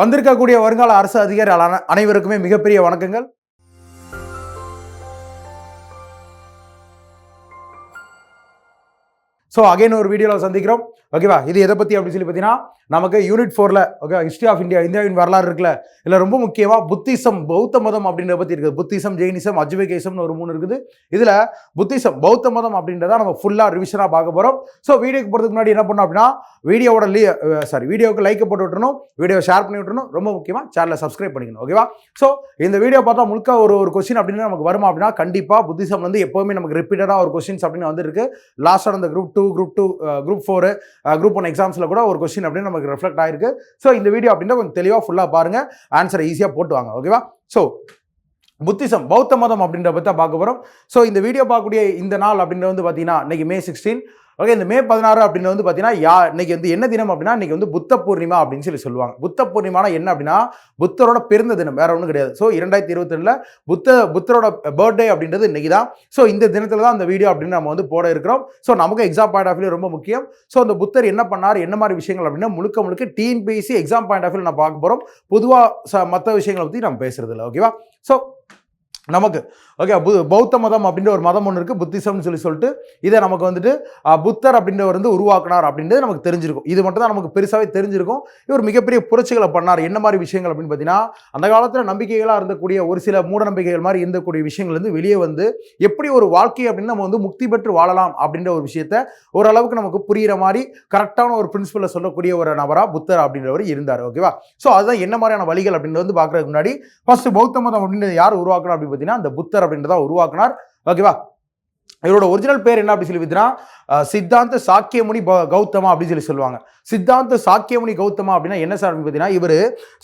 வந்திருக்கக்கூடிய வருங்கால அரசு அதிகாரி அனைவருக்குமே மிகப்பெரிய வணக்கங்கள். ஸோ அகைன் ஒரு வீடியோவில் சந்திக்கிறோம். ஓகேவா, இது எதை பற்றி அப்படின்னு சொல்லி பார்த்தீங்கன்னா, நமக்கு யூனிட் 4ல் ஓகே ஹிஸ்ட்ரி ஆஃப் இந்தியா, இந்தியாவின் வரலாறு இருக்குல்ல, இல்லை ரொம்ப முக்கியமாக புத்திசம், பௌத்த மதம் அப்படின்றத பற்றி இருக்குது. புத்திசம், ஜெயினிசம், அஜ்வைகேசம்னு ஒரு 3 இருக்குது. இதில் புத்திசம், பௌத்த மதம் அப்படின்றத நம்ம ஃபுல்லாக ரிவிஷனாக பார்க்க போகிறோம். ஸோ வீடியோக்கு போகிறதுக்கு முன்னாடி என்ன பண்ணோம் அப்படின்னா, வீடியோவுக்கு லைக்கை போட்டு விட்டுறணும், வீடியோ ஷேர் பண்ணி விட்டுறணும், ரொம்ப முக்கியமாக சேனலை சப்ஸ்கிரைப் பண்ணிக்கணும். ஓகேவா, ஸோ இந்த வீடியோ பார்த்தா முழுக்க ஒரு கொஸ்டின் அப்படின்னு நமக்கு வருமா அப்படின்னா, கண்டிப்பாக புத்திசம் வந்து எப்போவுமே நமக்கு ரிப்பீட்டடாக ஒரு கொஸ்டின்ஸ் அப்படின்னு வந்துருக்கு. லாஸ்ட்டாக அந்த குரூப் 2, குரூப் 4, குரூப் 1 எக்ஸாம்ஸில் கூட ஒரு கொஸ்டின் அப்படின்னு நமக்கு ரிஃப்ளெக்ட் ஆயிருக்கு. ஸோ இந்த வீடியோ அப்படின்னா கொஞ்சம் தெளிவாக ஃபுல்லாக பாருங்கள், ஆன்சரை ஈஸியாக போட்டு வாங்க. ஓகேவா, ஸோ புத்திசம், பௌத்த மதம் அப்படின்ற பற்றி தான் பார்க்க போகிறோம். ஸோ இந்த வீடியோ பார்க்கக்கூடிய இந்த நாள் அப்படின்றது வந்து பார்த்தீங்கன்னா இன்னைக்கு May 16. ஓகே, இந்த May 16 அப்படின்னு வந்து பார்த்தீங்கன்னா இன்னைக்கு வந்து என்ன தினம் அப்படின்னா, இன்னைக்கு வந்து புத்த பூர்ணிமா அப்படின்னு சொல்லுவாங்க. புத்த பூர்ணிமானா என்ன அப்படின்னா, புத்தரோட பிறந்த தினம், வேற ஒன்றும் கிடையாது. ஸோ 2022 புத்தரோட பர்த்டே அப்படின்றது இன்னைக்கு தான். ஸோ இந்த தினத்தில் தான் அந்த வீடியோ அப்படின்னு நம்ம வந்து போட இருக்கிறோம். ஸோ நமக்கு எக்ஸாம் பாயிண்ட் ஆஃப் வியூ ரொம்ப முக்கியம். ஸோ அந்த புத்தர் என்ன பண்ணார், என்ன மாதிரி விஷயங்கள் அப்படின்னா முழுக்க TNPSC exam point of view நான் பார்க்க போகிறோம். பொதுவாக மற்ற விஷயங்களை பற்றி நம்ம பேசுறது இல்லை. ஓகேவா, ஸோ நமக்கு ஓகே பௌத்த மதம் அப்படின்ற ஒரு மதம் ஒன்று இருக்குது, புத்திசம்னு சொல்லிட்டு இதை நமக்கு வந்துட்டு புத்தர் அப்படின்றவர் வந்து உருவாக்கினார் அப்படின்றது நமக்கு தெரிஞ்சிருக்கும். இது மட்டும் தான் நமக்கு பெருசாகவே தெரிஞ்சிருக்கும். இவர் மிகப்பெரிய புரட்சிகளை பண்ணார். என்ன மாதிரி விஷயங்கள் அப்படின்னு பார்த்தீங்கன்னா, அந்த காலத்தில் நம்பிக்கைகளாக இருந்தக்கூடிய ஒரு சில மூட நம்பிக்கைகள் மாதிரி இருந்தக்கூடிய விஷயங்கள் வந்து வெளியே வந்து எப்படி ஒரு வாழ்க்கை அப்படின்னு நம்ம வந்து முக்தி பெற்று வாழலாம் அப்படின்ற ஒரு விஷயத்த ஓரளவுக்கு நமக்கு புரிகிற மாதிரி கரெக்டான ஒரு பிரின்சிபலை சொல்லக்கூடிய ஒரு நபராக புத்தர் அப்படின்றவர் இருந்தார். ஓகேவா, ஸோ அதுதான் என்ன மாதிரியான வழிகள் அப்படின்னு வந்து பார்க்கறதுக்கு முன்னாடி ஃபர்ஸ்ட் பௌத்த மதம் அப்படின்றது யார் உருவாக்கணும் அப்படின்னு பார்த்தீங்கன்னா, அந்த புத்தர் அப்படின்றத உருவாக்கினார். ஓகேவா, இவரோட ஒரிஜினல் பேர் என்ன அப்படி சொல்லி பார்த்தீங்கன்னா, சித்தாந்த சாக்கியமுனி கௌதமா அப்படின்னு சொல்லுவாங்க. சித்தாந்த சாக்கியமுனி கௌதமா அப்படின்னா என்ன சார் அப்படின்னு பார்த்தீங்கன்னா, இவர்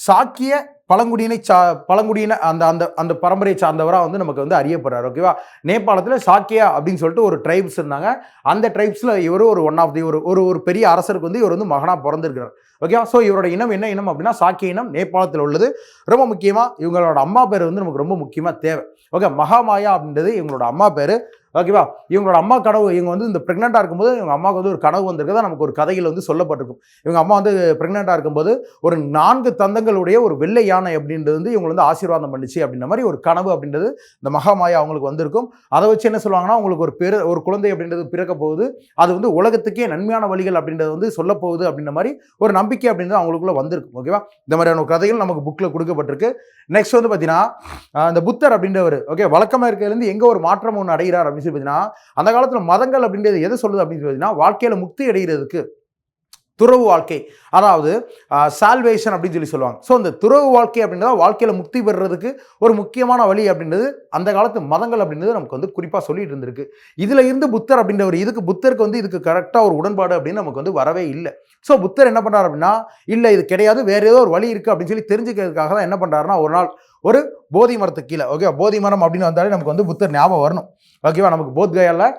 சாக்கிய பழங்குடியின அந்த அந்த அந்த பரம்பரையை சார்ந்தவராக வந்து நமக்கு வந்து அறியப்படுறார். ஓகேவா, நேபாளத்தில் சாக்கியா அப்படின்னு சொல்லிட்டு ஒரு ட்ரைப்ஸ் இருந்தாங்க. அந்த ட்ரைப்ஸில் இவர் ஒரு ஒன் ஆஃப் தி ஒரு பெரிய அரசருக்கு வந்து இவர் வந்து மகனாக பிறந்திருக்கிறார். ஓகேவா, ஸோ இவரோட இனம் என்ன இனம் அப்படின்னா சாக்கிய இனம், நேபாளத்தில் உள்ளது. ரொம்ப முக்கியமாக இவங்களோட அம்மா பேர் வந்து நமக்கு ரொம்ப முக்கியமாக தேவை. ஓகே, மகாமாயா அப்படின்றது இவங்களோட அம்மா பேர். ஓகேவா, இவங்களோட அம்மா கனவு, இவங்க வந்து இந்த ப்ரெக்னெண்ட்டாக இருக்கும்போது இவங்க அம்மாவுக்கு வந்து ஒரு கனவு வந்திருக்கிறதா நமக்கு ஒரு கதையில் வந்து சொல்லப்பட்டிருக்கும். இவங்க அம்மா வந்து ப்ரெக்னெண்ட்டாக இருக்கும்போது ஒரு 4 தந்தங்களுடைய ஒரு வெள்ளை யானை அப்படின்றது வந்து இவங்க வந்து ஆசீர்வாதம் பண்ணிச்சு அப்படின்ற மாதிரி ஒரு கனவு அப்படின்றது இந்த மகாமாயா அவங்களுக்கு வந்திருக்கும். அதை வச்சு என்ன சொல்லுவாங்கன்னா, உங்களுக்கு ஒரு குழந்தை அப்படின்றது பிறக்க போகுது, அது வந்து உலகத்துக்கே நன்மையான வழிகள் அப்படின்றது வந்து சொல்ல போகுது அப்படின்ற மாதிரி ஒரு நம்பிக்கை அப்படின்றது அவங்களுக்குள்ள வந்திருக்கும். ஓகேவா, இந்த மாதிரியான ஒரு கதைகள் நமக்கு புக்கில் கொடுக்கப்பட்டிருக்கு. நெக்ஸ்ட் வந்து பார்த்தீங்கன்னா, இந்த புத்தர் அப்படின்றவர் ஓகே வழக்கமாக இருக்கிறதுலேருந்து எங்கே ஒரு மாற்றம் ஒன்று அடைகிறார் அப்படின்னு சொல்லி பார்த்தீங்கன்னா, அந்த காலத்தில் மதங்கள் அப்படின்றது எதை சொல்லுது அப்படின்னு பார்த்தீங்கன்னா, வாழ்க்கையில் முக்தி அடைகிறதுக்கு துறவு வாழ்க்கை, அதாவது சால்வேஷன் அப்படின்னு சொல்லுவாங்க. ஸோ அந்த துறவு வாழ்க்கை அப்படின்றத வாழ்க்கையில் முக்தி பெறுறதுக்கு ஒரு முக்கியமான வழி அப்படின்றது அந்த காலத்து மதங்கள் அப்படின்றது நமக்கு வந்து குறிப்பாக சொல்லிட்டு இருந்திருக்கு. இதில் இருந்து புத்தர் அப்படின்றவர் புத்தருக்கு வந்து இதுக்கு கரெக்டாக ஒரு உடன்பாடு அப்படின்னு நமக்கு வந்து வரவே இல்லை. ஸோ புத்தர் என்ன பண்ணுறாரு அப்படின்னா, இல்லை இது கிடையாது, வேற ஏதோ ஒரு வழி இருக்குது அப்படின்னு சொல்லி தெரிஞ்சுக்கிறதுக்காக தான் என்ன பண்ணுறாருன்னா, ஒரு நாள் ஒரு போதி மரத்துக்கு கீழே, ஓகே போதி மரம் அப்படின்னு வந்தாலே நமக்கு வந்து புத்தர் ஞாபகம் வரணும். ஓகேவா, நமக்கு போத்கயாவில்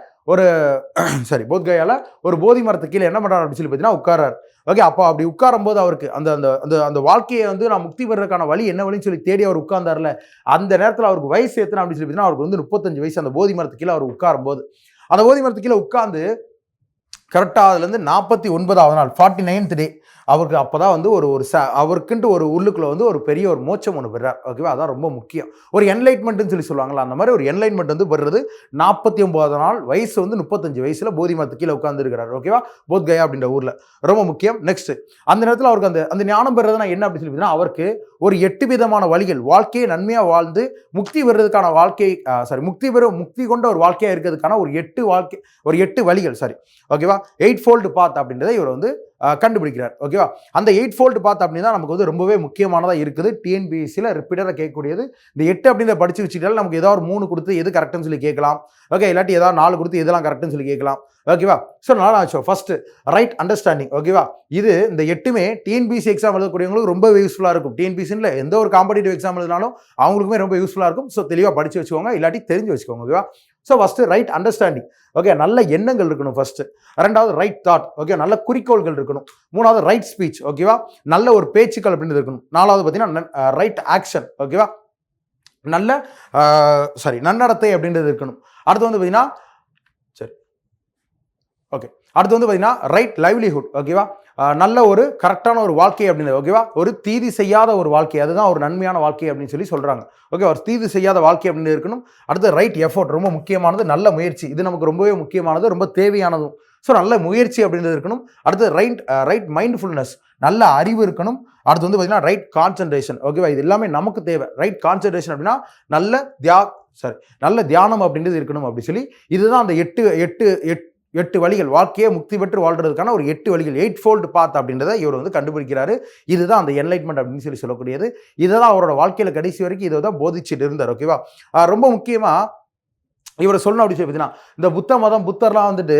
ஒரு போதி மரத்துக்கு கீழே என்ன பண்ணுறாரு அப்படின்னு சொல்லி பார்த்தீங்கன்னா உட்காராரு. ஓகே, அப்போ அப்படி உட்காரும் போது அவருக்கு அந்த அந்த அந்த வாழ்க்கையை வந்து நான் முக்தி பெறதுக்கான வழி என்ன வழின்னு சொல்லி தேடி அவர் உட்கார்ந்தார்ல, அந்த நேரத்தில் அவருக்கு வயசு எத்தனை அப்படின்னு சொல்லி பார்த்தீங்கன்னா, அவருக்கு வந்து 35 வயசு. அந்த போதி மரத்துக்கு கீழே அவர் உட்காரும் போது, அந்த போதி மரத்துக்கு கீழே உட்கார்ந்து கரெக்டாக அதுலேருந்து 49வது நாள் 49th டே அவருக்கு அப்போ தான் வந்து அவருக்குன்ட்டு ஒரு உள்ளுக்குள்ளே வந்து ஒரு பெரிய ஒரு மோட்சம் ஒன்று பெறார். ஓகேவா, அதான் ரொம்ப முக்கியம். ஒரு என்லைட்மெண்ட்னு சொல்லுவாங்களா, அந்த மாதிரி ஒரு என்லைட்மெண்ட் வந்து பெறுறது 49வது நாள், வயசு வந்து 35 வயசில் போதி மரத்துக்கு கீழே உட்காந்துருக்கிறார். ஓகேவா, போத்கயா அப்படின்ற ஊரில், ரொம்ப முக்கியம். நெக்ஸ்ட் அந்த நேரத்தில் அவருக்கு அந்த ஞானம் பெறதுனா என்ன அப்படின்னு சொல்லி அவருக்கு ஒரு 8 விதமான வழிகள், வாழ்க்கையை நன்மையாக வாழ்ந்து முக்தி பெறுறதுக்கான முக்தி கொண்ட ஒரு வாழ்க்கையாக இருக்கிறதுக்கான ஒரு 8 வழிகள் ஓகேவா, 8-fold பாத் அப்படின்றத இவர் வந்து கண்டுபிடிக்கிறார். ஓகேவா, அந்த 8-fold பாத் அப்படின்னா நமக்கு வந்து ரொம்பவே முக்கியமானதாக இருக்குது. டிஎன்பிஎஸ்சியில் ரிப்பீட்டராக கேட்கக்கூடியது. இந்த 8 அப்படின்ற படிச்சு வச்சுக்கிட்டாலும் நமக்கு ஏதாவது ஒரு 3 கொடுத்து எது கரெக்டுன்னு சொல்லி கேட்கலாம். ஓகே, இல்லாட்டி ஏதாவது 4 கொடுத்து எதெல்லாம் கரெக்டுன்னு சொல்லி கேட்கலாம். ஓகேவா, ஸோ நல்லா ஆச்சோ. First right understanding. ஓகேவா, இந்த 8மே டிஎன்பிஎஸ்சி எக்ஸாம் எழுதக்கூடியவங்களுக்கு ரொம்ப யூஸ்ஃபுல்லாக இருக்கும். டிஎன்பிஎஸ்சியில் எந்த ஒரு காம்படிட்டிவ் எக்ஸாம் எழுதினாலும் அவங்களுக்குமே ரொம்ப யூஸ்ஃபுல்லாக இருக்கும். ஸோ தெளிவாக படிச்சு வச்சுக்கோங்க, இல்லாட்டி தெரிஞ்சு வச்சுக்கோங்க. ஓகேவா, so first right understanding. Okay, நல்ல எண்ணங்கள் இருக்கணும் ஃபர்ஸ்ட். 2வது ரைட் தாட். ஓகே, நல்ல குறிக்கோள்கள் இருக்கணும். 3வது ரைட் ஸ்பீச். ஓகேவா, நல்ல ஒரு பேச்சுக்கள் அப்படின்றது இருக்கணும். 4வது பார்த்தீங்கன்னா ரைட் ஆக்ஷன். ஓகேவா, நன்னடத்தை அப்படின்றது இருக்கணும். அடுத்து வந்து பார்த்தீங்கன்னா ரைட் லைவ்லிஹுட். ஓகேவா, நல்ல ஒரு கரெக்டான ஒரு வாழ்க்கை அப்படின்னு, ஓகேவா, ஒரு தீதி செய்யாத ஒரு வாழ்க்கை, அதுதான் ஒரு நன்மையான வாழ்க்கை அப்படின்னு சொல்லி சொல்கிறாங்க. ஓகே, ஒரு தீது செய்யாத வாழ்க்கை அப்படின்னு இருக்கணும். அடுத்து ரைட் எஃபோர்ட், ரொம்ப முக்கியமானது, நல்ல முயற்சி, இது நமக்கு ரொம்பவே முக்கியமானது, ரொம்ப தேவையானதும். ஸோ நல்ல முயற்சி அப்படின்றது இருக்கணும். அடுத்து ரைட் மைண்ட்ஃபுல்னஸ், நல்ல அறிவு இருக்கணும். அடுத்து வந்து பார்த்தீங்கன்னா ரைட் கான்சன்ட்ரேஷன், ஓகேவா, இது எல்லாமே நமக்கு தேவை. ரைட் கான்சன்ட்ரேஷன் அப்படின்னா நல்ல தியானம் அப்படின்றது இருக்கணும் அப்படி சொல்லி, இதுதான் அந்த எட்டு வழிகள், வாழ்க்கையை முக்தி பெற்று வாழ்றதுக்கான ஒரு 8 வழிகள், 8-fold பாத் அப்படின்றத இவர் வந்து கண்டுபிடிக்கிறாரு. இதுதான் அந்த என்லைட்மெண்ட் அப்படின்னு சொல்லக்கூடியது. இதை தான் அவரோட வாழ்க்கையில கடைசி வரைக்கும் இதை தான் போதிச்சுட்டு இருந்தார். ஓகேவா, ரொம்ப முக்கியமா இவரை சொல்லணும் அப்படின்னு சொல்லி பார்த்தீங்கன்னா, இந்த புத்த மதம், புத்தர்லாம் வந்துட்டு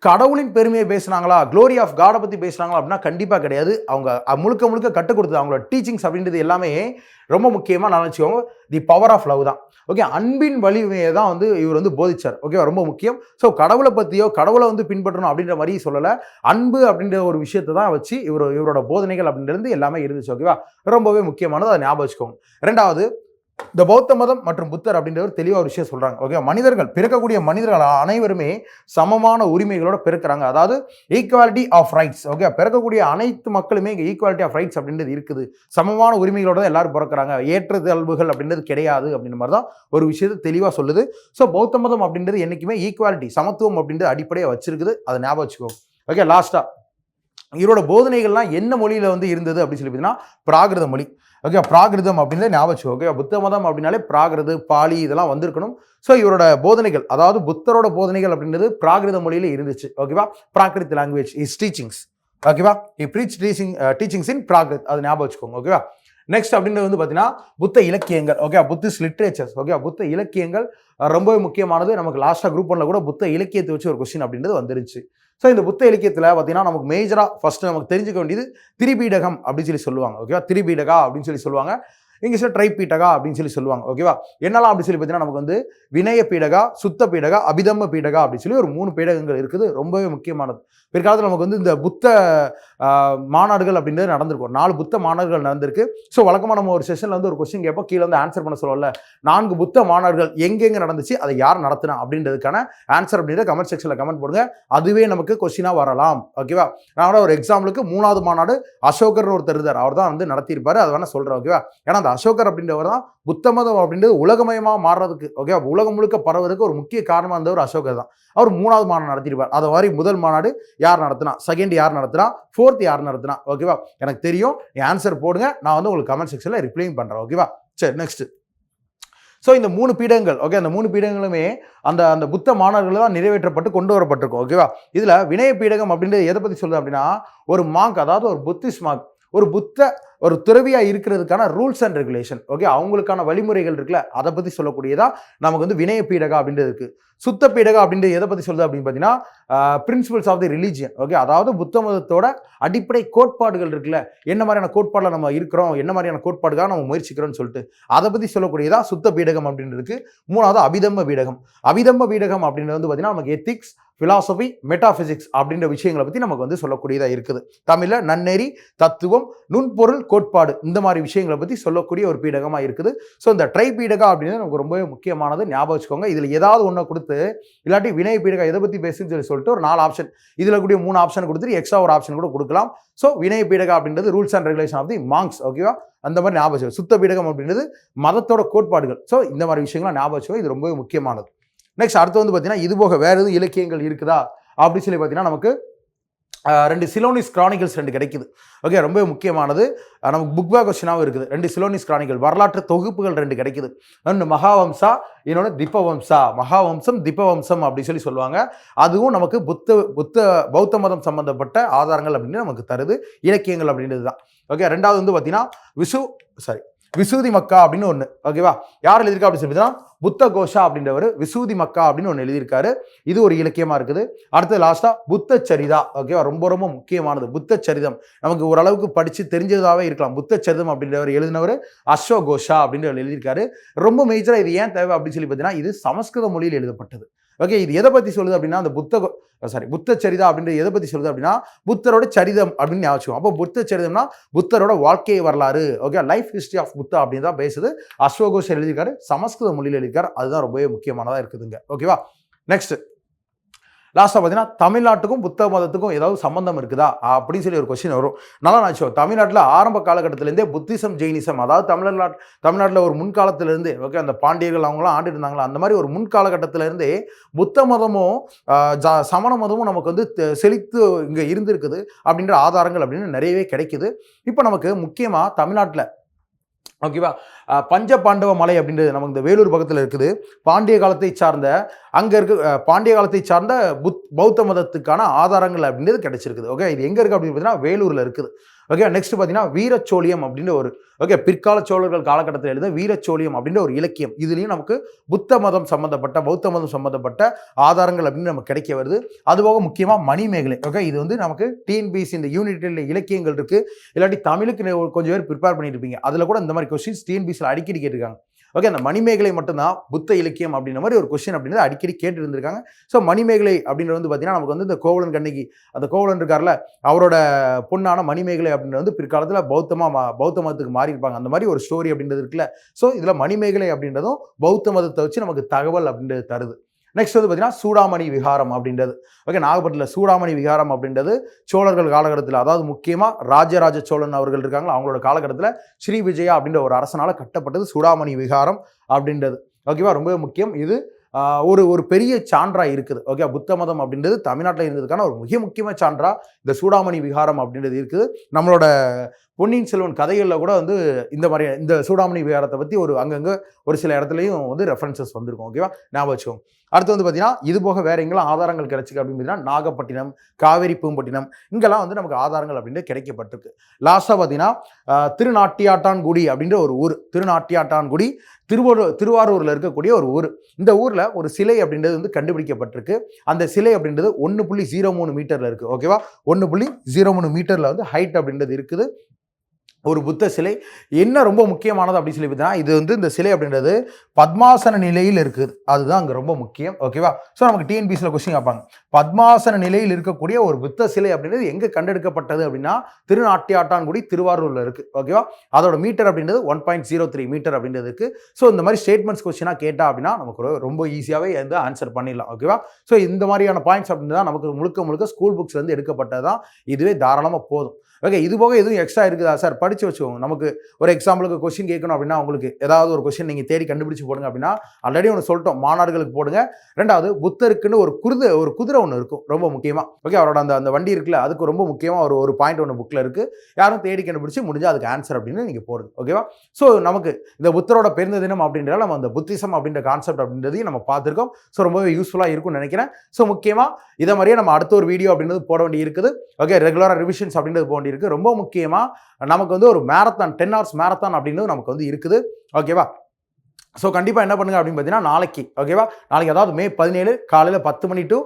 கடவுளின் பெருமையை பேசுனாங்களா, க்ளோரி ஆஃப் காடை பற்றி பேசுனாங்களா அப்படின்னா கண்டிப்பாக கிடையாது. அவங்க முழுக்க கற்றுக் கொடுத்தது அவங்களோட டீச்சிங்ஸ் அப்படின்றது எல்லாமே ரொம்ப முக்கியமாக நான் வச்சுக்கோங்க, தி பவர் ஆஃப் லவ் தான். ஓகே, அன்பின் வலிமையை தான் வந்து இவர் வந்து போதிச்சார். ஓகேவா, ரொம்ப முக்கியம். ஸோ கடவுளை பற்றியோ கடவுளை வந்து பின்பற்றணும் அப்படின்ற மாதிரி சொல்லலை, அன்பு அப்படின்ற ஒரு விஷயத்தை தான் வச்சு இவரோட போதனைகள் அப்படின்றது எல்லாமே இருந்துச்சு. ஓகேவா, ரொம்பவே முக்கியமானது, அதை ஞாபகம் வச்சுக்கோங்க. ரெண்டாவது, இந்த பௌத்த மதம் மற்றும் புத்தர் அப்படின்றவர் தெளிவாக ஒரு விஷயம் சொல்றாங்க. ஓகே, பிறக்கக்கூடிய மனிதர்கள் அனைவருமே சமமான உரிமைகளோட பிறக்கிறாங்க, அதாவது ஈக்குவாலிட்டி ஆஃப் ரைட்ஸ். ஓகே, பிறக்கக்கூடிய அனைத்து மக்களுமே இங்கே ஈக்குவாலிட்டி ஆஃப் ரைட்ஸ் அப்படின்றது இருக்குது, சமமான உரிமைகளோட தான் எல்லாரும் பிறக்கிறாங்க, ஏற்றத்தாழ்வுகள் அப்படின்றது கிடையாது அப்படின்ற மாதிரி தான் ஒரு விஷயத்தை தெளிவாக சொல்லுது. ஸோ பௌத்த மதம் அப்படின்றது என்னைக்குமே ஈக்குவாலிட்டி, சமத்துவம் அப்படின்றது அடிப்படையாக வச்சிருக்குது, அதை ஞாபகம் வச்சுக்கோங்க. ஓகே, லாஸ்டா இவரோட போதனைகள்லாம் என்ன மொழியில வந்து இருந்தது அப்படின்னு சொல்லி பார்த்தீங்கன்னா பிராகிருத மொழி. ஓகே, பிராகிருதம் அப்படின்றத ஞாபகம். ஓகே, புத்த மதம் அப்படின்னாலே பிராகிருது, பாலி இதெல்லாம் வந்திருக்கணும். ஸோ இவரோட போதனைகள், அதாவது புத்தரோட போதனைகள் அப்படின்றது பிராகிருத மொழியில இருந்துச்சு. ஓகேவா, பிராகிருத் லாங்குவேஜ் இஸ் டீச்சிங்ஸ். ஓகேவா, டீச்சிங்ஸ் இன் பிராகிருத், அது ஞாபகம் வச்சுக்கோங்க. ஓகேவா, நெக்ஸ்ட் அப்படின்றது வந்து பார்த்தீங்கன்னா புத்த இலக்கியங்கள். Okay, Buddhist literatures. ஓகே, புத்த இலக்கியங்கள் ரொம்பவே முக்கியமானது. நமக்கு லாஸ்ட்டாக குரூப் 1ல கூட புத்த இலக்கியத்தை வச்சு ஒரு கொஸ்டின் அப்படின்றது வந்துருச்சு. ஸோ இந்த புத்த இலக்கியத்தில் பார்த்தீங்கன்னா நமக்கு மேஜராக ஃபர்ஸ்ட் நமக்கு தெரிஞ்சுக்க வேண்டியது திரிபீடகம் அப்படின்னு சொல்லி சொல்லுவாங்க. ஓகேவா, திரிபீடகா அப்படின்னு சொல்லி சொல்லுவாங்க, இங்கிலீஷில் ட்ரைபீடகா அப்படின்னு சொல்லி சொல்லுவாங்க. ஓகேவா, என்னெல்லாம் அப்படின்னு சொல்லி பார்த்தீங்கன்னா நமக்கு வந்து வினய பீடகா, சுத்த பீடகா, அபிதம்ம பீடகா அப்படின்னு சொல்லி ஒரு 3 பீடகங்கள் இருக்குது, ரொம்பவே முக்கியமானது. பிற்காலத்தில் நமக்கு வந்து இந்த புத்த மாநாடுகள் அப்படின்றது நடந்திருக்கும், 4 புத்த மாநாடுகள் நடந்திருக்கு. ஸோ வழக்கமாக நம்ம ஒரு செஷனில் வந்து ஒரு கொஸ்டின் கேட்போம், கீழே வந்து ஆன்சர் பண்ண சொல்லல, 4 புத்த மாநாடுகள் எங்கெங்கே நடந்துச்சு, அதை யார் நடத்தினா அப்படின்றதுக்கான ஆன்சர் அப்படின்றத கமெண்ட் செக்ஷனில் கமெண்ட் போடுங்க, அதுவே நமக்கு கொஸ்டினாக வரலாம். ஓகேவா, நான் ஒரு எக்ஸாம்பிளுக்கு 3வது மாநாடு அசோகர்னு ஒருத்தர் இருந்தார், அவர் தான் வந்து நடத்தியிருப்பாரு, அதை வேணா சொல்கிறேன். ஓகேவா, ஏன்னா அந்த அசோகர் அப்படின்றவர் தான் புத்த மதம் அப்படின்றது உலகமயமாக மாறுறதுக்கு, ஓகே, உலகம் முழுக்க பரவதுக்கு ஒரு முக்கிய காரணமாக இருந்தவர் அசோகர் தான். அவர் 3வது மாநாடு நடத்தியிருப்பார். அதை மாதிரி முதல் மாநாடு யார் நடத்தினா, செகண்ட் யார் நடத்தினா, 4th யார் நடத்தினா. ஓகேவா, எனக்கு தெரியும், நீ ஆன்சர் போடுங்க, நான் வந்து உங்களுக்கு கமெண்ட் செக்ஷனில் ரிப்ளைங் பண்ணுறேன். ஓகேவா, சரி, நெக்ஸ்ட். ஸோ இந்த 3 பீடங்கள், ஓகே, அந்த 3 பீடங்களுமே அந்த புத்த மாணவர்கள் தான் நிறைவேற்றப்பட்டு கொண்டு வரப்பட்டிருக்கும். ஓகேவா, இதில் வினய பீடகம் அப்படின்றது எதை பற்றி சொல்லுது அப்படின்னா, ஒரு மாங்க், அதாவது ஒரு புத்திஸ்ட் மாங்க், ஒரு துறவியா இருக்கிறதுக்கான ரூல்ஸ் அண்ட் ரெகுலேஷன், ஓகே, அவங்களுக்கான வழிமுறைகள் இருக்குல்ல, அதை பற்றி சொல்லக்கூடியதா நமக்கு வந்து வினய பீடகா அப்படின்றது இருக்கு. சுத்த பீடகா அப்படின்றது எதை பற்றி சொல்லுது அப்படின்னு பார்த்தீங்கன்னா principles of the religion. Okay, அதாவது புத்த மதத்தோட அடிப்படை கோட்பாடுகள் இருக்குல்ல, என்ன மாதிரியான கோட்பாடில் நம்ம இருக்கிறோம், என்ன மாதிரியான கோட்பாடுக்காக நம்ம முயற்சிக்கிறோம்னு சொல்லிட்டு அதை பற்றி சொல்லக்கூடியதா சுத்த பீடகம் அப்படின்றதுக்கு. 3வது அபிதம்ம பீடகம். அபிதம்ம பீடகம் அப்படின்றது வந்து பார்த்தீங்கன்னா நமக்கு எத்திக்ஸ், பிலாசபி, மெட்டாபிசிக்ஸ் அப்படின்ற விஷயங்களை பற்றி நமக்கு வந்து சொல்லக்கூடியதாக இருக்குது. தமிழில் நன்னெறி, தத்துவம், நுண்பொருள், கோட்பாடு, இந்த மாதிரி விஷயங்களை பற்றி சொல்லக்கூடிய ஒரு பீடகமாக இருக்குது. ஸோ இந்த ட்ரை பீடகா அப்படின்றது நமக்கு ரொம்பவே முக்கியமானது, ஞாபகம் வச்சுக்கோங்க. இதில் ஏதாவது ஒன்றை கொடுத்து, இல்லாட்டி வினய பீடகா எதை பற்றி பேசுன்னு சொல்லிட்டு ஒரு 4 ஆப்ஷன், இதில் கூடிய 3 ஆப்ஷன் கொடுத்துட்டு எக்ஸ்ட்ரா ஒரு ஆப்ஷன் கூட கொடுக்கலாம். ஸோ வினய பீடகா அப்படின்றது rules and regulation of the monks. ஓகேவா, அந்த மாதிரி ஞாபகம் வச்சுக்கோங்க. சுத்த பீடகம் அப்படின்றது மதத்தோட கோட்பாடுகள். ஸோ இந்த மாதிரி விஷயங்கள்லாம் ஞாபகம் வச்சுக்கோங்க, இது ரொம்பவே முக்கியமானது. நெக்ஸ்ட் அடுத்து வந்து பார்த்தீங்கன்னா இது போக வேறு எதுவும் இலக்கியங்கள் இருக்குதா அப்படின்னு சொல்லி பார்த்தீங்கன்னா நமக்கு 2 சிலோனிஸ் கிரானிக்கல்ஸ் 2 கிடைக்குது. ஓகே, ரொம்ப முக்கியமானது, நமக்கு புக் பேக் கொஸ்டினாகவும் இருக்குது. 2 சிலோனிஸ் கிரானிக்கல், வரலாற்று தொகுப்புகள் 2 கிடைக்குது. ஒன்று மகாவம்சா, இன்னொன்று திப்பவம்சா. மகாவம்சம், திப்பவம்சம் அப்படின்னு சொல்லி சொல்லுவாங்க. அதுவும் நமக்கு பௌத்த மதம் சம்பந்தப்பட்ட ஆதாரங்கள் அப்படின்னு நமக்கு தருது, இலக்கியங்கள் அப்படின்றது தான். ஓகே, ரெண்டாவது வந்து பார்த்தீங்கன்னா விசூதி மக்கா அப்படின்னு ஒன்று. ஓகேவா, யார் எழுதியிருக்கா அப்படின்னு சொல்லி புத்த கோஷா அப்படின்றவர் விசூதி மக்கா அப்படின்னு ஒன்று எழுதியிருக்காரு, இது ஒரு இலக்கியமாக இருக்குது. அடுத்து லாஸ்ட்டாக புத்த சரிதா. ஓகேவா, ரொம்ப ரொம்ப முக்கியமானது புத்த சரிதம், நமக்கு ஓரளவுக்கு படித்து தெரிஞ்சதாகவே இருக்கலாம். புத்த சரிதம் அப்படின்றவர் எழுதினவர் அஸ்வகோஷா அப்படின்றவர் எழுதியிருக்காரு. ரொம்ப மேஜராக இது ஏன் தேவை அப்படின்னு சொல்லி பார்த்தீங்கன்னா இது சமஸ்கிருத மொழியில் எழுதப்பட்டது. ஓகே, இது எதை பற்றி சொல்லுது அப்படின்னா அந்த புத்த சரிதா அப்படின்றது எதை பற்றி சொல்லுது அப்படின்னா புத்தரோட சரிதம் அப்படின்னு ஞாபகம். அப்போ புத்த சரிதம்னா புத்தரோட வாழ்க்கை வரலாறு. Okay, life history of Buddha அப்படின்னு தான் பேசுது. அஸ்வகோஷ் எழுதியிருக்காரு, சமஸ்கிருத மொழியில் எழுதியிருக்காரு, அதுதான் ரொம்பவே முக்கியமானதாக இருக்குதுங்க. ஓகேவா, நெக்ஸ்ட் லாஸ்ட்டாக பார்த்தீங்கன்னா தமிழ்நாட்டுக்கும் புத்த மதத்துக்கும் ஏதாவது சம்பந்தம் இருக்குதா அப்படின்னு சொல்லி ஒரு கொஸ்டின் வரும். நல்லா நினச்சோம், தமிழ்நாட்டில் ஆரம்ப காலகட்டத்திலேருந்தே புத்திசம் ஜெயினிசம், அதாவது தமிழ்நாட்டில் ஒரு முன்காலத்திலேருந்து ஓகே அந்த பாண்டியர்கள் அவங்களாம் ஆண்டு இருந்தாங்களா, அந்த மாதிரி ஒரு முன்காலகட்டத்திலேருந்தே புத்த மதமும் சமண மதமும் நமக்கு வந்து செழித்து இங்கே இருந்திருக்குது அப்படின்ற ஆதாரங்கள் அப்படின்னு நிறையவே கிடைக்குது. இப்போ நமக்கு முக்கியமாக தமிழ்நாட்டில் ஓகேவா பஞ்ச பாண்டவ மலை அப்படின்றது நமக்கு இந்த வேலூர் பக்கத்தில் இருக்குது. பாண்டிய காலத்தை சார்ந்த அங்கே இருக்க பாண்டிய காலத்தை சார்ந்த பௌத்த மதத்துக்கான ஆதாரங்கள் அப்படின்றது கிடைச்சிருக்குது. ஓகே, இது எங்கே இருக்குது அப்படின்னு பார்த்தீங்கன்னா வேலூரில் இருக்குது. ஓகே, நெக்ஸ்ட் பார்த்தீங்கன்னா வீரச்சோழியம் அப்படின்ற ஒரு ஓகே பிற்கால சோழர்கள் காலகட்டத்தில் எழுத வீரச்சோழியம் அப்படின்ற ஒரு இலக்கியம். இதுலேயும் நமக்கு புத்த மதம் சம்மந்தப்பட்ட பௌத்த மதம் சம்மந்தப்பட்ட ஆதாரங்கள் அப்படின்னு நமக்கு கிடைக்க வருது. அதுபோக முக்கியமாக மணிமேகலை. ஓகே, இது வந்து நமக்கு டிஎன்பிஎஸ்சி இந்த யூனிட்டில் இலக்கியங்கள் இருக்குது. இல்லாட்டி தமிழுக்கு கொஞ்சம் பேர் ப்ரிப்பேர் பண்ணிட்டு இருப்பீங்க, அதில் கூட இந்த மாதிரி கொஸ்டின்ஸ் டிஎன்பிஎஸ்சியில் அடிக்கடி கேட்டிருக்காங்க. ஓகே, அந்த மணிமேகலை மட்டும்தான் புத்த இலக்கியம் அப்படின்ற மாதிரி ஒரு கொஸ்டின் அப்படின்றது அடிக்கடி கேட்டு இருந்திருக்காங்க. ஸோ மணிமேகலை அப்படின்றது வந்து பார்த்தீங்கன்னா நமக்கு வந்து இந்த கோவலன் கண்ணகி, அந்த கோவலன் இருக்கார்ல அவரோட பொண்ணான மணிமேகலை அப்படின்றது வந்து பிற்காலத்தில் பௌத்த மதத்துக்கு மாறி இருப்பாங்க. அந்த மாதிரி ஒரு ஸ்டோரி அப்படின்றது இருக்குல்ல. ஸோ இதில் மணிமேகலை அப்படின்றதும் பௌத்த மதத்தை வச்சு நமக்கு தகவல் அப்படின்றது தருது. நெக்ஸ்ட் வந்து பார்த்தீங்கன்னா சூடாமணி விகாரம் அப்படின்றது. ஓகே, நாகப்பட்டினத்தில் சூடாமணி விகாரம் அப்படின்றது சோழர்கள் காலகட்டத்தில், அதாவது முக்கியமாக ராஜராஜ சோழன் அவர்கள் இருக்காங்களா அவங்களோட காலகட்டத்தில் ஸ்ரீ விஜயா அப்படின்ற ஒரு அரசனால் கட்டப்பட்டது சூடாமணி விகாரம் அப்படின்றது. ஓகேவா, ரொம்ப முக்கியம். இது ஒரு பெரிய சான்றா இருக்குது. ஓகே, புத்த மதம் அப்படின்றது தமிழ்நாட்டில் இருந்ததுக்கான ஒரு மிக முக்கியமான சான்றா இந்த சூடாமணி விகாரம் அப்படின்றது இருக்குது. நம்மளோட பொன்னியின் செல்வன் கதைகளில் கூட வந்து இந்த மாதிரி இந்த சூடாமணி விகாரத்தை பற்றி அங்கங்கே ஒரு சில இடத்துலையும் வந்து ரெஃபரன்சஸ் வந்திருக்கும். ஓகேவா, ஞாபகம் வச்சுக்கோங்க. அடுத்து வந்து பார்த்தீங்கன்னா இது போக வேற எங்கெல்லாம் ஆதாரங்கள் கிடைச்சிருக்கு அப்படின்னு பார்த்தீங்கன்னா நாகப்பட்டினம், காவேரி பூம்பட்டினம், இங்கெல்லாம் வந்து நமக்கு ஆதாரங்கள் அப்படின்றது கிடைக்கப்பட்டிருக்கு. லாஸ்ட்டாக பார்த்தீங்கன்னா திருநாட்டியாட்டான்குடி அப்படின்ற ஒரு ஊர். திருநாட்டியாட்டான்குடி திருவாரூரில் இருக்கக்கூடிய ஒரு ஊர். இந்த ஊரில் ஒரு சிலை அப்படின்றது வந்து கண்டுபிடிக்கப்பட்டிருக்கு. அந்த சிலை அப்படின்றது 1.03 மீட்டரில் இருக்குது. ஓகேவா, 1.03 மீட்டரில் வந்து ஹைட் அப்படின்றது இருக்குது. ஒரு புத்த சிலை. என்ன ரொம்ப முக்கியமானது அப்படின்னு சொல்லி பார்த்தீங்கன்னா இது வந்து இந்த சிலை அப்படின்றது பத்மாசன நிலையில் இருக்குது. அதுதான் அங்கே ரொம்ப முக்கியம். ஓகேவா, ஸோ நமக்கு டிஎன்பிஎஸ்சியில் கொஸ்டின் கேட்பாங்க, பத்மாசன நிலையில் இருக்கக்கூடிய ஒரு புத்த சிலை அப்படின்றது எங்கே கண்டெடுக்கப்பட்டது அப்படின்னா திருநாட்டியாட்டான்குடி திருவாரூரில் இருக்குது. ஓகேவா, அதோட மீட்டர் அப்படின்றது 1.03 மீட்டர் அப்படின்றது இருக்குது. ஸோ இந்த மாதிரி ஸ்டேட்மெண்ட்ஸ் கொஸ்டினாக கேட்டால் அப்படின்னா நமக்கு ரொம்ப ஈஸியாகவே வந்து ஆன்சர் பண்ணிடலாம். ஓகேவா, ஸோ இந்த மாதிரியான பாயிண்ட்ஸ் அப்படின்றது தான் நமக்கு முழுக்க ஸ்கூல் புக்ஸ்லேருந்து எடுக்கப்பட்டது தான். இதுவே தாராளமாக போதும். ஓகே, இது போக எதுவும் எக்ஸ்ட்ரா இருக்குதா சார் படித்து வச்சுக்கோங்க. நமக்கு ஒரு எக்ஸாம்பிளுக்கு கொஸ்டின் கேட்கணும் அப்படின்னா உங்களுக்கு ஏதாவது ஒரு கொஸ்டின் நீங்கள் தேடி கண்டுபிடிச்சு போடுங்க அப்படின்னா ஆல்ரெடி ஒன்று சொல்லிட்டோம், மாநாடுகளுக்கு போடுங்க. ரெண்டாவது புத்தருக்குன்னு ஒரு குதிரை ஒன்று இருக்கும் ரொம்ப முக்கியமாக. ஓகே, அவரோட அந்த வண்டி இருக்குல்ல அதுக்கு ரொம்ப முக்கியமாக ஒரு பாயிண்ட் ஒன்று புக்கில் இருக்குது. யாரும் தேடி கண்டுபிடிச்சி முடிஞ்சால் அதுக்கு ஆன்சர் அப்படின்னு நீங்கள் போடுங்க. ஓகேவா, ஸோ நமக்கு இந்த புத்தரோட பிறந்த தினம் அப்படின்றத நம்ம அந்த புத்திசம் அப்படின்ற கான்செப்ட் அப்படின்றதையும் நம்ம பார்த்துருக்கோம். ஸோ ரொம்பவே யூஸ்ஃபுல்லாக இருக்கும்னு நினைக்கிறேன். ஸோ முக்கியமாக இதை மாதிரியே நம்ம அடுத்த ஒரு வீடியோ அப்படின்றது போட வேண்டி இருக்குது. ஓகே, ரெகுலராக ரிவிஷன்ஸ் அப்படின்றது போக வேண்டி இருக்குது. ரொம்ப முக்கியமாக நமக்கு வந்து ஒரு மேரத்தான் 10 hours மேரத்தான் அப்படின்றது நமக்கு வந்து இருக்குது. ஓகேவா, ஸோ கண்டிப்பாக என்ன பண்ணுங்க அப்படின்னு பார்த்தீங்கன்னா நாளைக்கு ஓகேவா, நாளைக்கு அதாவது May 17 காலையில் 10 மணி டு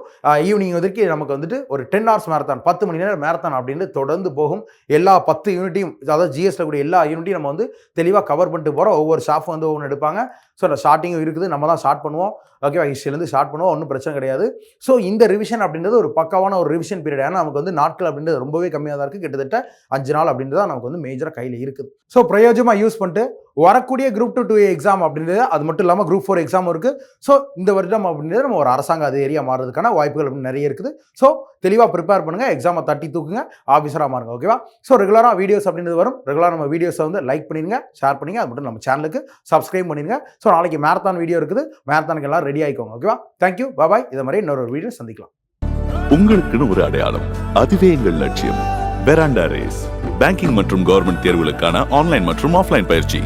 ஈவினிங் வரைக்கும் நமக்கு வந்துட்டு ஒரு 10 hours மேரத்தான் 10 மணி நேரம் மேரத்தான் அப்படின்னு தொடர்ந்து போகும். எல்லா 10 யூனிட்டையும், அதாவது ஜிஎஸ்ல கூடிய எல்லா யூனிட்டையும் நம்ம வந்து தெளிவாக கவர் பண்ணிட்டு போகிறோம். ஒவ்வொரு ஸ்டாஃப் வந்து ஒவ்வொன்று எடுப்பாங்க. ஸோ ஸ்டார்டிங்கும் இருக்குது, நம்ம தான் ஸ்டார்ட் பண்ணுவோம். ஓகேவா, ஹிஸ்ட்ரிலேருந்து ஸ்டார்ட் பண்ணுவோம், ஒன்றும் பிரச்சனை கிடையாது. ஸோ இந்த ரிவிஷன் அப்படின்றது ஒரு பக்காவான ஒரு ரிவிஷன் பீரியட். ஏன்னா நமக்கு வந்து நாட்கள் அப்படின்றது ரொம்பவே கம்மியாக தான் இருக்குது. கிட்டத்தட்ட 5 நாள் அப்படின்றது நமக்கு வந்து மேஜராக கையில் இருக்குது. ஸோ பிரயோஜனமாக யூஸ் பண்ணிட்டு வரக்கூடிய Group 2 2A எக்ஸாம் அப்படின்றது, அது மட்டும் இல்லாமல் Group 4 எக்ஸாம் இருக்குது. ஸோ இந்த வருடம் அப்படின்றது நம்ம ஒரு அரசாங்க அதிகாரியாக மாறுறதுக்கான வாய்ப்புகள் அப்படின்னு நிறைய இருக்குது. ஸோ தெளிவாக ப்ரிப்பேர் பண்ணுங்கள், எக்ஸாமை தட்டி தூக்குங்க, ஆஃபீஸராக மாறுங்க. ஓகேவா, ஸோ ரெகுலராக வீடியோஸ் அப்படின்றது வரும். ரெகுலராக நம்ம வீடியோஸை வந்து லைக் பண்ணிடுங்க, ஷேர் பண்ணிங்க, அது மட்டும் நம்ம சேனலுக்கு சப்ஸ்கிரைப் பண்ணிடுங்க. ஸோ நாளைக்கு மேரத்தான் வீடியோ இருக்குது, மேரத்தானுக்கு எல்லாம் ரெடி ஆகிக்கோங்க. ஓகேவா, தேங்க்யூ, பாய். இதை மாதிரி இன்னொரு வீடியோ சந்திக்கலாம். உங்களுக்குன்னு ஒரு அடையாளம், அதுவே எங்கள் லட்சியம். பெராண்டா ரேஸ் பேங்கிங் மற்றும் கவர்மெண்ட் தேர்வுகளுக்கான ஆன்லைன் மற்றும் ஆஃப்லைன் பயிற்சி.